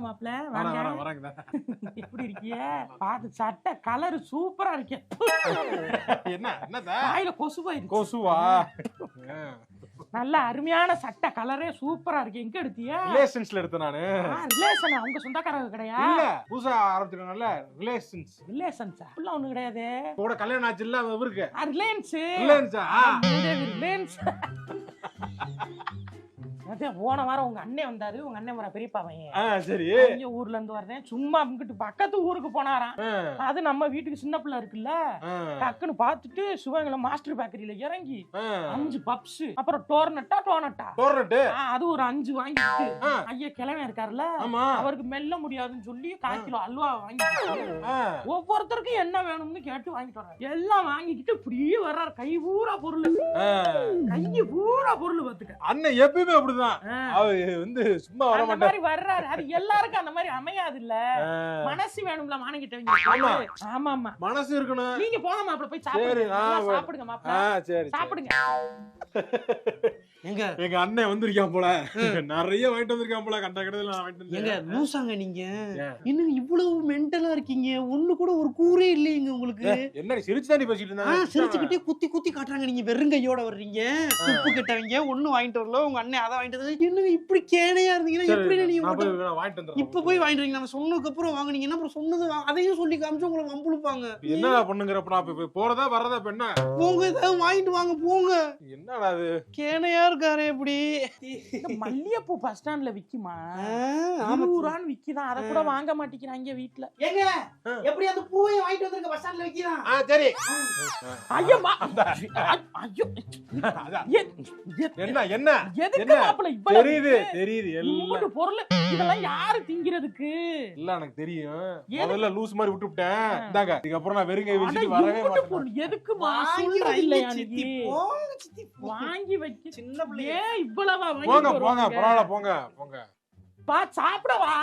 மாப்ள, வாங்க. எப்படி இருக்கீங்க? பாத்து சட்டை கலர் சூப்பரா இருக்கு. என்னதா வாயில கொசு போயிடுச்சு. கொசுவா? நல்ல அருமையான சட்டை கலரே சூப்பரா இருக்கு. எங்க எடுத்தீங்க? ரிலேஷன்ஸ்ல எடுத்தேன் நானு. ரிலேஷன் உங்க சொந்தக்காரங்க கிடையா? இல்ல, புதுசா ஆரம்பிச்சிருக்கனால ரிலேஷன்ஸ். ரிலேஷன்ஸா? அப்படிலாம் ஒண்ணு கிடையாது. கூட கல்யாணம் ஆச்சு இல்ல அவருக்கு. ரிலேஷன்ஸ். ரிலேஷன்ஸா? ரிலேஷன்ஸ். போன வாரம் உங்க அண்ணன் வந்தாரு. உங்க அண்ணன் வர பெரியப்பா பையன். சரி. இங்க ஊர்ல இருந்து வரேன். சும்மா இங்கிட்டு பக்கத்து ஊருக்கு போனாராம். அது நம்ம வீட்டுக்கு சின்ன பிள்ளை இருக்குல்ல, டக்குன்னு பாத்துட்டு சிவகங்கை மாஸ்டர் பேக்கரியில இறங்கி 5 பப்ஸ், அப்புறம் டோர்னட்டா அது ஒரு 5 வாங்கிட்டு, ஐயா கிழமை இருக்காருல்ல, அவருக்கு மெல்ல முடியாதுன்னு சொல்லி 1/4 கிலோ அல்வா வாங்கிட்டு ஒவ்வொருத்தருக்கும் என்ன வேணும்னு கேட்டு வாங்கிட்டு வர்றாரு. எல்லாம் வாங்கிக்கிட்டு இப்படியே வர்றாரு. கை பூரா பொருள் பாத்துக்க. அண்ணன் எப்பயுமே அப்படிதான். சும்மா வர மாட்டாரு. வர்றாரு. அது எல்லாருக்கும் அந்த மாதிரி அமையாது இல்ல. மனசு வேணும்ல மானங்கிட்ட. ஆமா மனசு இருக்கணும். நீங்க போங்க மாப்ள, போய் சாப்பிடுங்க மாப்ள. சரி சாப்பிடுங்க. எங்க அண்ணன் வந்திருக்கான் போல, நிறைய வாங்கிட்டு வந்திருக்கான் போல. கண்ட கடையில வாங்கிட்டு வந்தேன். லூசாங்க நீங்க. இன்னும் இவ்வளவு மென்டலா இருக்கீங்க. ஒண்ணு கூட ஒரு கூரே இல்லைங்க உங்களுக்கு. என்ன சிரிச்சுதான் பேசிட்டு இருந்தாங்க. சிரிச்சுக்கிட்டே குத்தி காட்டுறாங்க. நீங்க வெறும் கையோட வர்றீங்க. உப்பு கெட்டவங்க ஒண்ணு வாங்கிட்டு வரல, உங்க அண்ணன் அதை வாங்கிட்டு வந்து என்ன இப்படி கேனையா இருந்தீங்கன்னா எப்படி நீங்க வாங்கிட்டு வந்து இப்ப போய் வாங்கிட்டு வரீங்க? நம்ம சொன்னதுக்கு அப்புறம் வாங்குனீங்கன்னா அப்புறம் சொன்னது அதையும் சொல்லி காமிச்சு உங்களை வம்புழுப்பாங்க. என்னடா பண்ணுங்கிறப்ப நான் போறதா வர்றதா பெண்ணா? போங்க, ஏதாவது வாங்கிட்டு வாங்க போங்க. என்னடா அது கேனையா இருக்காரு எப்படி? மல்லிகைப்பூ பஸ் ஸ்டாண்ட்ல விக்குமா? 100 ரூபான்னு விக்குதான். அத கூட வாங்க மாட்டேங்கிறாங்க வீட்டுல. ஏங்க எப்படி அந்த பூவை வாங்கிட்டு வந்திருக்க பஸ் ஸ்டாண்ட்ல விக்கிறான்? சரி. ஐயம்மா, ஐயோ, என்ன எதுக்கு மாப்ள இப்ப தெரியுது எல்லாம் பொருள் இதெல்லாம் யாரு திங்கிறதுக்கு? இல்ல எனக்கு தெரியும். முதல்ல லூஸ் மாதிரி விட்டுட்டேன். இந்தாங்க, இதுக்கு அப்புறம் நான் வெறுங்கை வச்சிட்டு வரவே மாட்டேன். எதுக்குமா சொல்ற இல்லையா நீ? வாங்கி வைக்க சின்ன பிள்ளையே இவ்வளவா வாங்கி போங்க பரவாயில்ல, போங்க பா சாப்பிட வா.